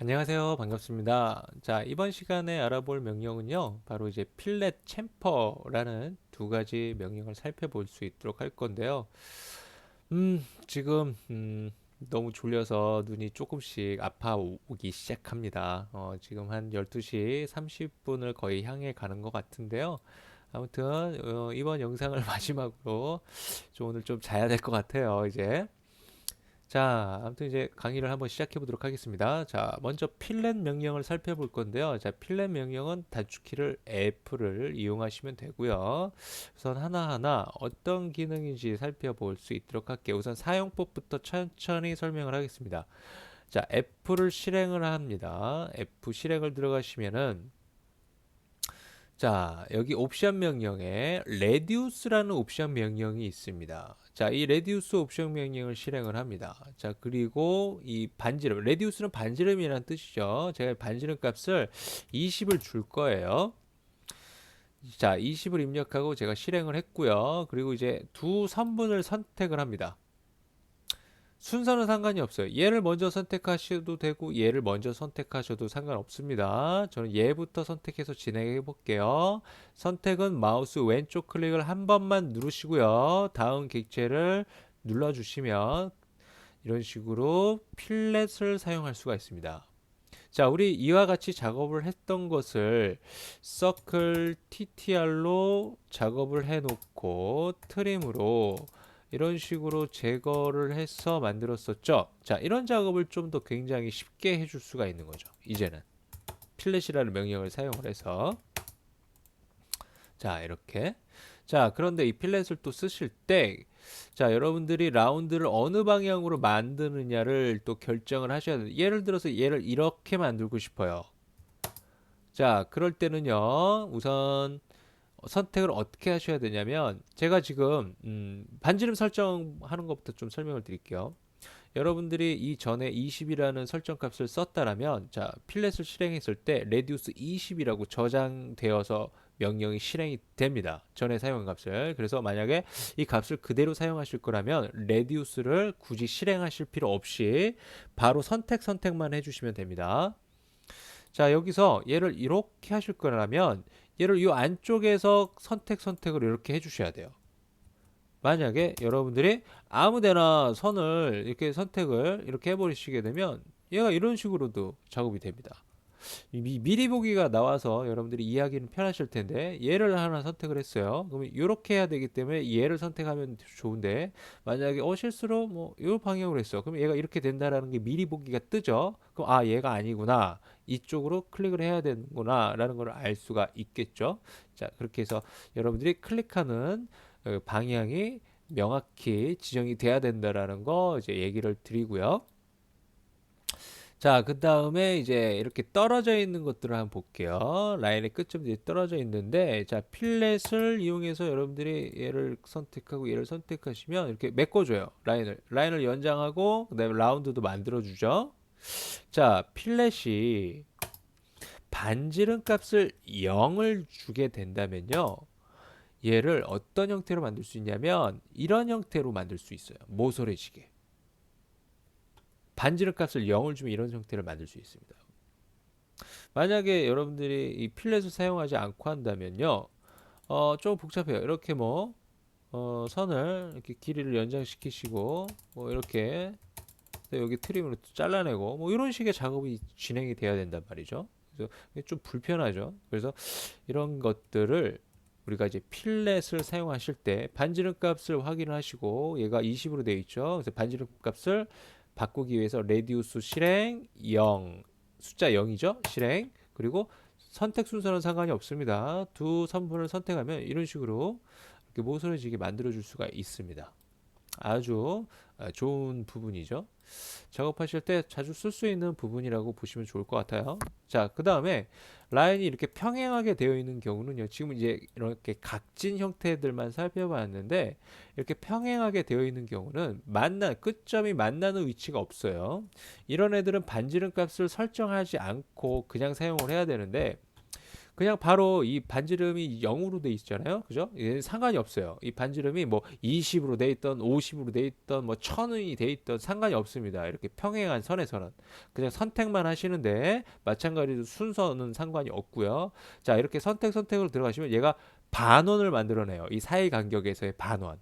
안녕하세요. 반갑습니다. 자, 이번 시간에 알아볼 명령은요, 바로 이제 필렛 챔퍼라는 두 가지 명령을 살펴볼 수 있도록 할 건데요. 지금, 너무 졸려서 눈이 조금씩 아파오기 시작합니다. 지금 한 12시 30분을 거의 향해 가는 것 같은데요. 아무튼, 이번 영상을 마지막으로 오늘 좀 자야 될 것 같아요, 이제. 자, 아무튼 이제 강의를 한번 시작해 보도록 하겠습니다. 자, 먼저 필렛 명령을 살펴볼 건데요. 자, 필렛 명령은 단축키를 F를 이용하시면 되고요. 우선 하나하나 어떤 기능인지 살펴볼 수 있도록 할게요. 우선 사용법부터 천천히 설명을 하겠습니다. 자, F를 실행을 합니다. F 실행을 들어가시면은 자, 여기 옵션 명령에 reduce라는 옵션 명령이 있습니다. 자, 이 reduce 옵션 명령을 실행을 합니다. 자, 그리고 이 반지름, reduce는 반지름이라는 뜻이죠. 제가 반지름 값을 20을 줄 거예요. 자, 20을 입력하고 제가 실행을 했고요. 그리고 이제 두 선분을 선택을 합니다. 순서는 상관이 없어요. 얘를 먼저 선택하셔도 되고 얘를 먼저 선택하셔도 상관없습니다. 저는 얘부터 선택해서 진행해 볼게요. 선택은 마우스 왼쪽 클릭을 한 번만 누르시고요. 다음 객체를 눌러주시면 이런 식으로 필렛을 사용할 수가 있습니다. 자, 우리 이와 같이 작업을 했던 것을 서클 TTR로 작업을 해놓고 트림으로 이런 식으로 제거를 해서 만들었었죠. 자, 이런 작업을 좀 더 굉장히 쉽게 해줄 수가 있는 거죠. 이제는 필렛이라는 명령을 사용을 해서 자, 이렇게 자, 그런데 이 필렛을 또 쓰실 때 자, 여러분들이 라운드를 어느 방향으로 만드느냐를 또 결정을 하셔야 돼요. 예를 들어서 얘를 이렇게 만들고 싶어요. 자, 그럴 때는요, 우선 선택을 어떻게 하셔야 되냐면, 제가 지금, 반지름 설정하는 것부터 좀 설명을 드릴게요. 여러분들이 이전에 20이라는 설정 값을 썼다라면, 자, 필렛을 실행했을 때, reduce 20이라고 저장되어서 명령이 실행이 됩니다. 전에 사용한 값을. 그래서 만약에 이 값을 그대로 사용하실 거라면, reduce를 굳이 실행하실 필요 없이 바로 선택만 해주시면 됩니다. 자, 여기서 얘를 이렇게 하실 거라면 얘를 이 안쪽에서 선택을 이렇게 해주셔야 돼요. 만약에 여러분들이 아무데나 선을 이렇게 선택을 이렇게 해버리시게 되면 얘가 이런 식으로도 작업이 됩니다. 미리 보기가 나와서 여러분들이 이해하기는 편하실 텐데 얘를 하나 선택을 했어요. 그러면 이렇게 해야 되기 때문에 얘를 선택하면 좋은데 만약에 실수로 뭐 이 방향으로 했어. 그럼 얘가 이렇게 된다라는 게 미리 보기가 뜨죠. 그럼 아 얘가 아니구나. 이쪽으로 클릭을 해야 되는구나 라는 걸 알 수가 있겠죠. 자, 그렇게 해서 여러분들이 클릭하는 방향이 명확히 지정이 돼야 된다라는 거 이제 얘기를 드리고요. 자, 그 다음에 이제 이렇게 떨어져 있는 것들을 한번 볼게요. 라인의 끝점 뒤에 떨어져 있는데, 자, 필렛을 이용해서 여러분들이 얘를 선택하고 얘를 선택하시면 이렇게 메꿔줘요. 라인을 연장하고, 그 다음에 라운드도 만들어주죠. 자, 필렛이 반지름 값을 0을 주게 된다면요. 얘를 어떤 형태로 만들 수 있냐면, 이런 형태로 만들 수 있어요. 모서리지게. 반지름 값을 0을 주면 이런 형태를 만들 수 있습니다. 만약에 여러분들이 이 필렛을 사용하지 않고 한다면요, 좀 복잡해요. 이렇게 뭐, 선을 이렇게 길이를 연장시키시고, 뭐, 이렇게, 여기 트림으로 잘라내고, 뭐, 이런 식의 작업이 진행이 돼야 된단 말이죠. 그래서 이게 좀 불편하죠. 그래서 이런 것들을 우리가 이제 필렛을 사용하실 때 반지름 값을 확인하시고, 얘가 20으로 되어 있죠. 그래서 반지름 값을 바꾸기 위해서 레디우스 실행 0 숫자 0이죠 실행 그리고 선택 순서는 상관이 없습니다. 두 선분을 선택하면 이런 식으로 이렇게 모서리지게 만들어 줄 수가 있습니다. 아주 좋은 부분이죠. 작업하실 때 자주 쓸 수 있는 부분이라고 보시면 좋을 것 같아요. 자, 그 다음에 라인이 이렇게 평행하게 되어 있는 경우는요. 지금 이제 이렇게 각진 형태들만 살펴봤는데 이렇게 평행하게 되어 있는 경우는 끝점이 만나는 위치가 없어요. 이런 애들은 반지름 값을 설정하지 않고 그냥 사용을 해야 되는데 그냥 바로 이 반지름이 0으로 돼 있잖아요. 그죠? 얘는 상관이 없어요. 이 반지름이 뭐 20으로 돼 있던 50으로 돼 있던 뭐 1000이 돼 있던 상관이 없습니다. 이렇게 평행한 선에서는 그냥 선택만 하시는데 마찬가지로 순서는 상관이 없고요. 자, 이렇게 선택으로 들어가시면 얘가 반원을 만들어내요. 이 사이 간격에서의 반원.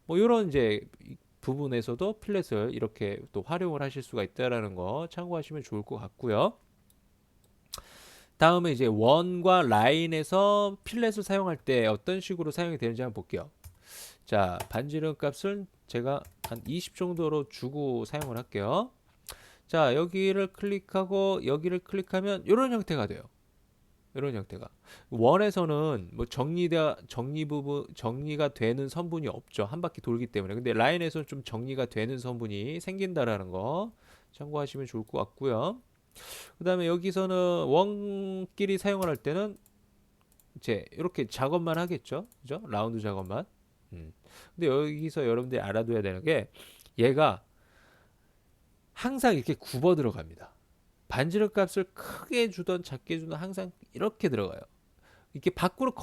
뭐 이런 이제 부분에서도 필렛을 이렇게 또 활용을 하실 수가 있다라는 거 참고하시면 좋을 것 같고요. 다음에 이제 원과 라인에서 필렛을 사용할 때 어떤 식으로 사용이 되는지 한번 볼게요. 자, 반지름 값을 제가 한 20 정도로 주고 사용을 할게요. 자, 여기를 클릭하고 여기를 클릭하면 이런 형태가 돼요. 이런 형태가. 원에서는 뭐 정리가 되는 선분이 없죠. 한 바퀴 돌기 때문에. 근데 라인에서는 좀 정리가 되는 선분이 생긴다라는 거 참고하시면 좋을 것 같고요. 그 다음에 여기서는 원끼리 사용을 할 때는 이제 이렇게 작업만 하겠죠. 그죠? 라운드 작업만. 근데 여기서 여러분들이 알아둬야 되는 게 얘가 항상 이렇게 굽어 들어갑니다. 반지름 값을 크게 주던 작게 주던 항상 이렇게 들어가요. 이렇게 밖으로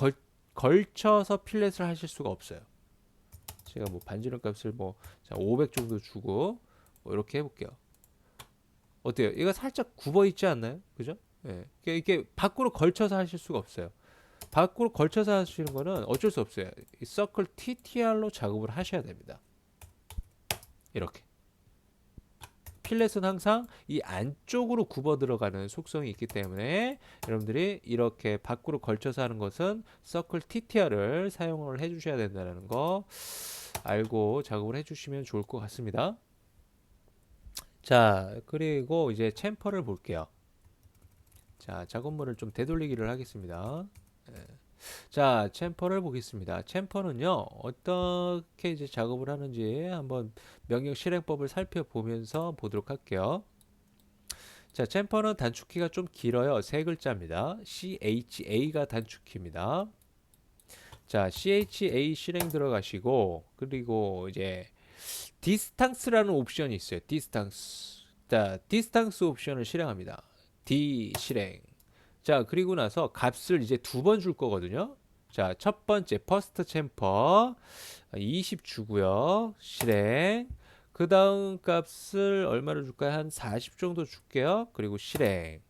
걸쳐서 필렛을 하실 수가 없어요. 제가 뭐 반지름 값을 뭐 500 정도 주고 뭐 이렇게 해볼게요. 어때요? 얘가 살짝 굽어 있지 않나요? 그죠? 예. 이게 밖으로 걸쳐서 하실 수가 없어요. 밖으로 걸쳐서 하시는 거는 어쩔 수 없어요. 이 서클 TTR로 작업을 하셔야 됩니다. 이렇게. 필렛은 항상 이 안쪽으로 굽어 들어가는 속성이 있기 때문에 여러분들이 이렇게 밖으로 걸쳐서 하는 것은 서클 TTR을 사용을 해 주셔야 된다는 거 알고 작업을 해 주시면 좋을 것 같습니다. 자, 그리고 이제 챔퍼를 볼게요. 자, 작업물을 좀 되돌리기를 하겠습니다. 자, 챔퍼를 보겠습니다. 챔퍼는요, 어떻게 이제 작업을 하는지 한번 명령 실행법을 살펴보면서 보도록 할게요. 자, 챔퍼는 단축키가 좀 길어요. 세 글자입니다. CHA가 단축키입니다. 자, CHA 실행 들어가시고, 그리고 이제 디스탕스라는 옵션이 있어요. 디스탕스. 자, 디스탕스 옵션을 실행합니다. D 실행. 자, 그리고 나서 값을 이제 두 번 줄 거거든요. 자, 첫 번째 퍼스트 챔퍼 20 주고요. 실행. 그 다음 값을 얼마를 줄까요? 한 40 정도 줄게요. 그리고 실행.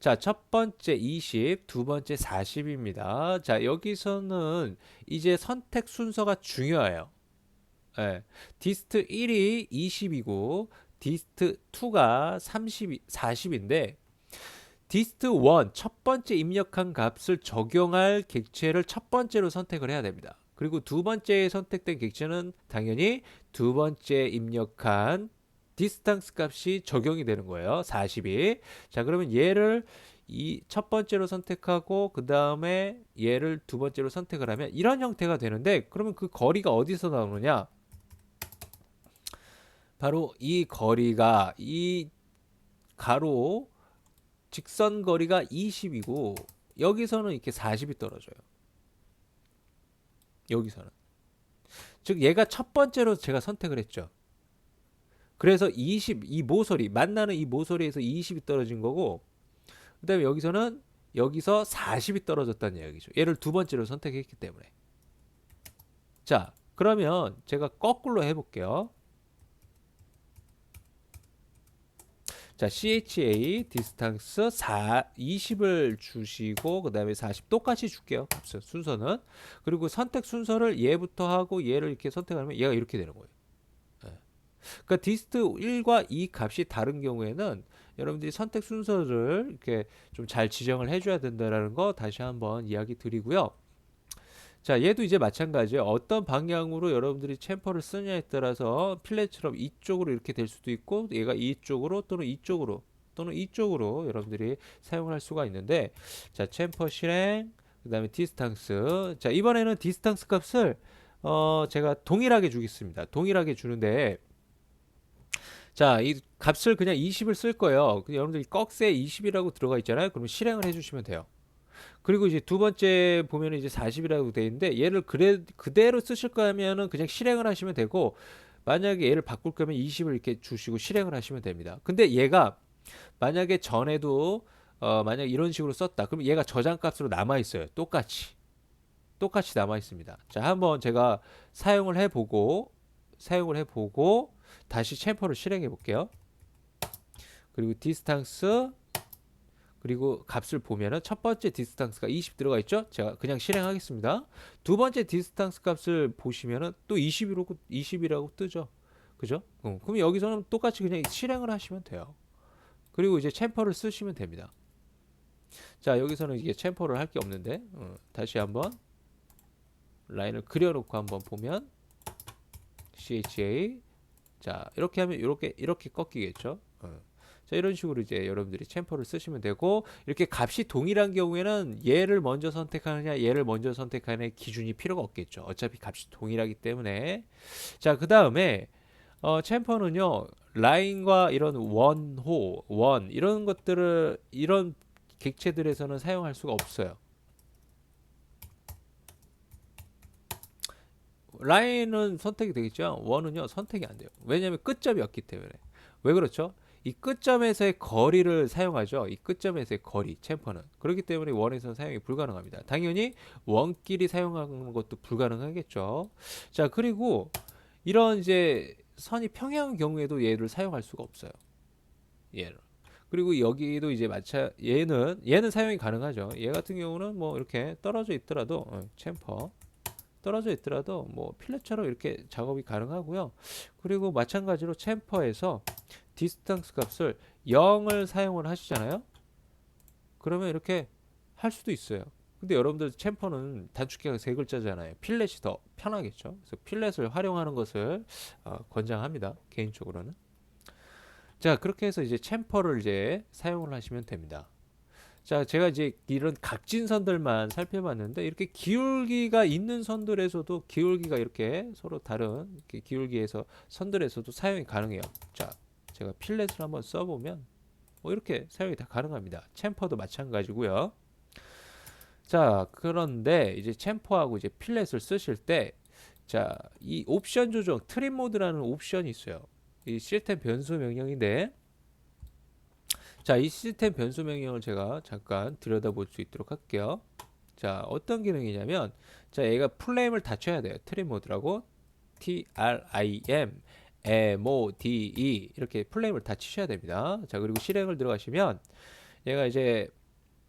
자, 첫 번째 20, 두 번째 40입니다. 자, 여기서는 이제 선택 순서가 중요해요. 예. 디스트 1이 20이고 디스트 2가 40인데 디스트 1 첫 번째 입력한 값을 적용할 객체를 첫 번째로 선택을 해야 됩니다. 그리고 두 번째에 선택된 객체는 당연히 두 번째 입력한 디스탕스 값이 적용이 되는 거예요. 40이. 자, 그러면 얘를 이 첫 번째로 선택하고 그 다음에 얘를 두 번째로 선택을 하면 이런 형태가 되는데 그러면 그 거리가 어디서 나오느냐? 바로 이 거리가 이 가로 직선 거리가 20이고 여기서는 이렇게 40이 떨어져요. 여기서는. 즉 얘가 첫 번째로 제가 선택을 했죠. 그래서 20, 이 모서리, 만나는 이 모서리에서 20이 떨어진 거고 그 다음에 여기서는 여기서 40이 떨어졌다는 얘기죠. 얘를 두 번째로 선택했기 때문에. 자, 그러면 제가 거꾸로 해볼게요. 자, CHA 디스탕스 20을 주시고 그 다음에 40 똑같이 줄게요. 값은 순서는. 그리고 선택 순서를 얘부터 하고 얘를 이렇게 선택하면 얘가 이렇게 되는 거예요. 그러니까 디스트 1과 2 값이 다른 경우에는 여러분들이 선택 순서를 이렇게 좀 잘 지정을 해줘야 된다는 거 다시 한번 이야기 드리고요. 자, 얘도 이제 마찬가지예요. 어떤 방향으로 여러분들이 챔퍼를 쓰냐에 따라서 필렛처럼 이쪽으로 이렇게 될 수도 있고 얘가 이쪽으로 또는 이쪽으로 여러분들이 사용할 수가 있는데 자, 챔퍼 실행 그 다음에 디스탕스. 자, 이번에는 디스탕스 값을 제가 동일하게 주겠습니다. 동일하게 주는데 자, 이 값을 그냥 20을 쓸 거예요. 여러분들이 꺽쇠 20이라고 들어가 있잖아요. 그러면 실행을 해주시면 돼요. 그리고 이제 두 번째 보면 이제 40이라고 돼 있는데 얘를 그대로 쓰실 거면은 그냥 실행을 하시면 되고 만약에 얘를 바꿀 거면 20을 이렇게 주시고 실행을 하시면 됩니다. 근데 얘가 만약에 전에도 만약 이런 식으로 썼다. 그럼 얘가 저장값으로 남아 있어요. 똑같이 남아 있습니다. 자, 한번 제가 사용을 해보고 다시 챔퍼를 실행해 볼게요. 그리고 디스탕스, 그리고 값을 보면은 첫 번째 디스탕스가 20 들어가 있죠? 제가 그냥 실행하겠습니다. 두 번째 디스탕스 값을 보시면은 또 20이라고 뜨죠. 그죠? 그럼 여기서는 똑같이 그냥 실행을 하시면 돼요. 그리고 이제 챔퍼를 쓰시면 됩니다. 자, 여기서는 이게 챔퍼를 할 게 없는데, 다시 한번 라인을 그려놓고 한번 보면 CHA, 자, 이렇게 하면 이렇게 꺾이겠죠. 자, 이런 식으로 이제 여러분들이 챔퍼를 쓰시면 되고, 이렇게 값이 동일한 경우에는 얘를 먼저 선택하느냐 얘를 먼저 선택하느냐 기준이 필요가 없겠죠. 어차피 값이 동일하기 때문에. 자, 그 다음에 챔퍼는요, 라인과 이런 원 이런 것들을, 이런 객체들에서는 사용할 수가 없어요. 라인은 선택이 되겠죠. 원은요, 선택이 안 돼요. 왜냐하면 끝점이 없기 때문에. 왜 그렇죠? 이 끝점에서의 거리를 사용하죠. 이 끝점에서의 거리, 챔퍼는. 그렇기 때문에 원에서는 사용이 불가능합니다. 당연히 원끼리 사용하는 것도 불가능하겠죠. 자, 그리고 이런 이제 선이 평행한 경우에도 얘를 사용할 수가 없어요. 얘를. 그리고 여기도 이제 얘는 사용이 가능하죠. 얘 같은 경우는 뭐 이렇게 떨어져 있더라도 챔퍼 떨어져 있더라도 뭐 필렛처럼 이렇게 작업이 가능하고요. 그리고 마찬가지로 챔퍼에서 디스턴스 값을 0을 사용을 하시잖아요. 그러면 이렇게 할 수도 있어요. 근데 여러분들 챔퍼는 단축키가 세 글자잖아요. 필렛이 더 편하겠죠. 그래서 필렛을 활용하는 것을 권장합니다. 개인적으로는. 자, 그렇게 해서 이제 챔퍼를 이제 사용을 하시면 됩니다. 자, 제가 이제 이런 각진 선들만 살펴봤는데, 이렇게 기울기가 있는 선들에서도, 기울기가 이렇게 서로 다른 이렇게 기울기에서 선들에서도 사용이 가능해요. 자, 제가 필렛을 한번 써보면 뭐 이렇게 사용이 다 가능합니다. 챔퍼도 마찬가지고요. 자, 그런데 이제 챔퍼하고 이제 필렛을 쓰실 때, 자, 이 옵션 조정, 트림 모드라는 옵션이 있어요. 이 시스템 변수 명령인데, 자, 이 시스템 변수 명령을 제가 잠깐 들여다볼 수 있도록 할게요. 자, 어떤 기능이냐면, 자, 얘가 플레임을 닫혀야 돼요. 트림 모드라고. TRIM MODE 이렇게 플레임을 닫히셔야 됩니다. 자, 그리고 실행을 들어가시면 얘가 이제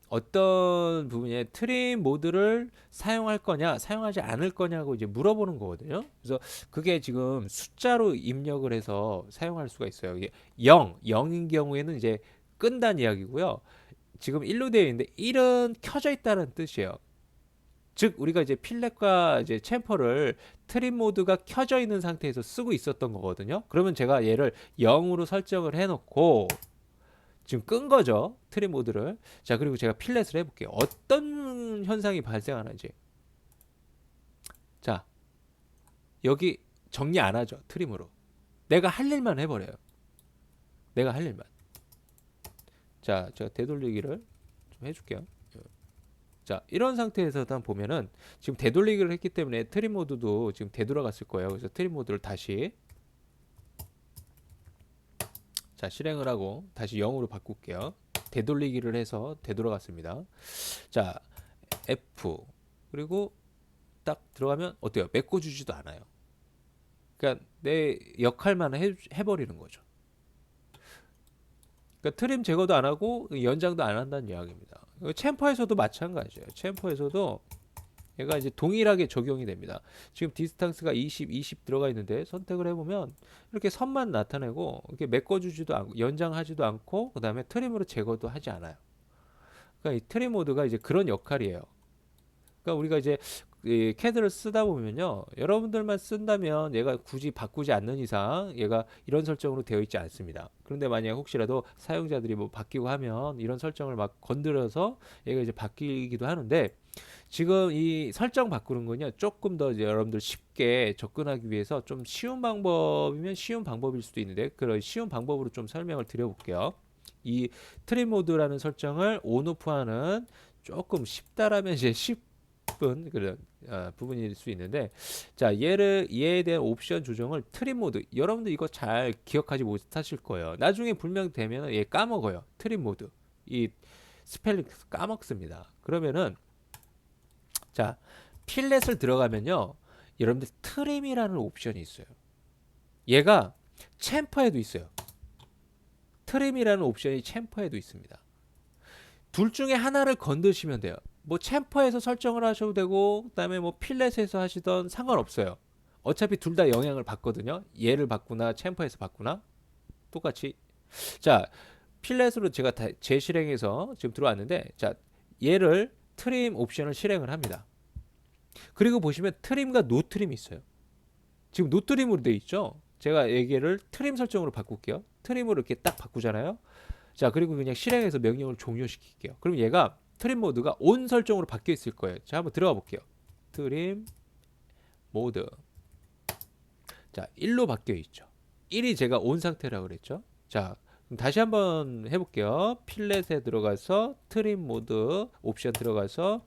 어떤 부분에 트림 모드를 사용할 거냐, 사용하지 않을 거냐고 이제 물어보는 거거든요. 그래서 그게 지금 숫자로 입력을 해서 사용할 수가 있어요. 이게 0인 경우에는 이제 끈다는 이야기고요. 지금 1로 되어 있는데 1은 켜져 있다는 뜻이에요. 즉 우리가 이제 필렛과 이제 챔퍼를 트림 모드가 켜져 있는 상태에서 쓰고 있었던 거거든요. 그러면 제가 얘를 0으로 설정을 해놓고 지금 끈 거죠. 트림 모드를. 자, 그리고 제가 필렛을 해볼게요. 어떤 현상이 발생하는지. 자, 여기 정리 안 하죠. 트림으로. 내가 할 일만 해버려요. 내가 할 일만. 자, 제가 되돌리기를 좀 해줄게요. 자, 이런 상태에서 일단 보면은 지금 되돌리기를 했기 때문에 트림 모드도 지금 되돌아갔을 거예요. 그래서 트림 모드를 다시 자, 실행을 하고 다시 0으로 바꿀게요. 되돌리기를 해서 되돌아갔습니다. 자, F 그리고 딱 들어가면 어때요? 메꿔주지도 않아요. 그러니까 내 역할만 해버리는 거죠. 그러니까 트림 제거도 안 하고 연장도 안 한다는 이야기입니다. 챔퍼에서도 마찬가지예요. 챔퍼에서도 얘가 이제 동일하게 적용이 됩니다. 지금 디스탕스가 20 들어가 있는데 선택을 해보면 이렇게 선만 나타내고 이렇게 메꿔주지도 않고 연장하지도 않고 그 다음에 트림으로 제거도 하지 않아요. 그러니까 이 트림 모드가 이제 그런 역할이에요. 그러니까 우리가 이제 이 캐드를 쓰다 보면요, 여러분들만 쓴다면 얘가 굳이 바꾸지 않는 이상 얘가 이런 설정으로 되어 있지 않습니다. 그런데 만약 혹시라도 사용자들이 뭐 바뀌고 하면 이런 설정을 막 건드려서 얘가 이제 바뀌기도 하는데, 지금 이 설정 바꾸는 거는요 조금 더 이제 여러분들 쉽게 접근하기 위해서 좀 쉬운 방법이면 쉬운 방법일 수도 있는데, 그런 쉬운 방법으로 좀 설명을 드려볼게요. 이 트림 모드라는 설정을 온오프하는 조금 쉽다라면 이제 쉽은 그런 부분일 수 있는데, 자, 얘에 대한 옵션 조정을 트림 모드, 여러분들 이거 잘 기억하지 못하실 거예요. 나중에 불명 되면 얘 까먹어요. 트림 모드, 이 스펠링 까먹습니다. 그러면은 자, 필렛을 들어가면요. 여러분들 트림이라는 옵션이 있어요. 얘가 챔퍼에도 있어요. 트림이라는 옵션이 챔퍼에도 있습니다. 둘 중에 하나를 건드시면 돼요. 뭐 챔퍼에서 설정을 하셔도 되고 그다음에 뭐 필렛에서 하시던 상관없어요. 어차피 둘 다 영향을 받거든요. 얘를 바꾸나 챔퍼에서 바꾸나 똑같이. 자, 필렛으로 제가 재실행해서 지금 들어왔는데 자, 얘를 트림 옵션을 실행을 합니다. 그리고 보시면 트림과 노 트림이 있어요. 지금 노 트림으로 되어 있죠. 제가 얘기를 트림 설정으로 바꿀게요. 트림으로 이렇게 딱 바꾸잖아요. 자, 그리고 그냥 실행해서 명령을 종료시킬게요. 그럼 얘가 트림 모드가 온 설정으로 바뀌어 있을 거예요. 자, 한번 들어가 볼게요. 트림 모드. 자, 1로 바뀌어 있죠. 1이 제가 온 상태라고 그랬죠. 자, 그럼 다시 한번 해볼게요. 필렛에 들어가서 트림 모드 옵션 들어가서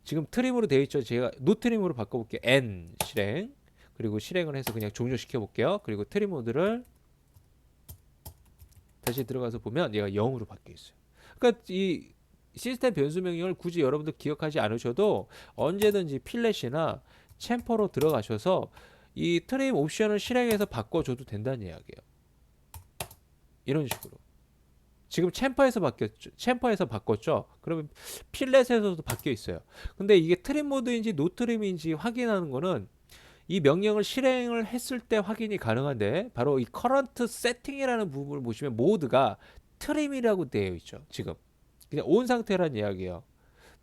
지금 트림으로 되어 있죠. 제가 노 트림으로 바꿔볼게요. N 실행. 그리고 실행을 해서 그냥 종료시켜 볼게요. 그리고 트림 모드를 다시 들어가서 보면 얘가 0으로 바뀌어 있어요. 그러니까 이 시스템 변수 명령을 굳이 여러분들 기억하지 않으셔도 언제든지 필렛이나 챔퍼로 들어가셔서 이 트림 옵션을 실행해서 바꿔줘도 된다는 이야기예요. 이런 식으로. 지금 챔퍼에서 바꿨죠. 그러면 필렛에서도 바뀌어 있어요. 근데 이게 트림 모드인지 노 트림인지 확인하는 거는 이 명령을 실행을 했을 때 확인이 가능한데 바로 이 current setting이라는 부분을 보시면 모드가 트림이라고 되어 있죠. 지금 그냥 온 상태란 이야기예요.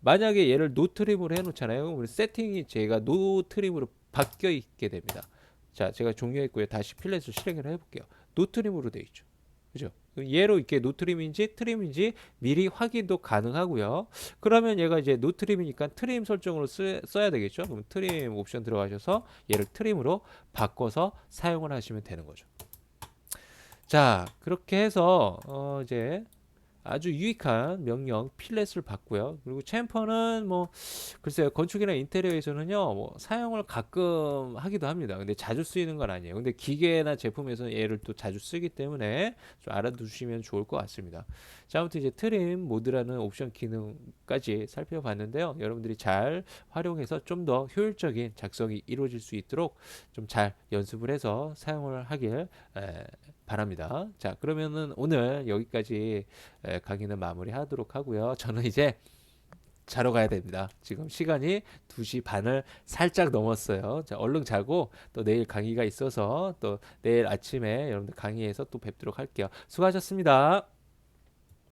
만약에 얘를 노 트림으로 해놓잖아요. 그럼 세팅이 제가 노 트림으로 바뀌어 있게 됩니다. 자, 제가 종료했고요. 다시 필렛을 실행을 해볼게요. 노 트림으로 되어 있죠. 그죠? 얘로 이렇게 노트림인지 트림인지 미리 확인도 가능하고요. 그러면 얘가 이제 노트림이니까 트림 설정으로 써야 되겠죠. 그럼 트림 옵션 들어가셔서 얘를 트림으로 바꿔서 사용을 하시면 되는 거죠. 자, 그렇게 해서 이제 아주 유익한 명령 필렛을 받고요. 그리고 챔퍼는 뭐 글쎄요, 건축이나 인테리어에서는요 뭐 사용을 가끔 하기도 합니다. 근데 자주 쓰이는 건 아니에요. 근데 기계나 제품에서는 얘를 또 자주 쓰기 때문에 좀 알아두시면 좋을 것 같습니다. 자, 아무튼 이제 트림 모드라는 옵션 기능까지 살펴봤는데요. 여러분들이 잘 활용해서 좀 더 효율적인 작성이 이루어질 수 있도록 좀 잘 연습을 해서 사용을 하길 바랍니다. 자, 그러면은 오늘 여기까지 강의는 마무리하도록 하고요. 저는 이제 자러 가야 됩니다. 지금 시간이 2시 반을 살짝 넘었어요. 자, 얼른 자고 또 내일 강의가 있어서 또 내일 아침에 여러분들 강의에서 또 뵙도록 할게요. 수고하셨습니다.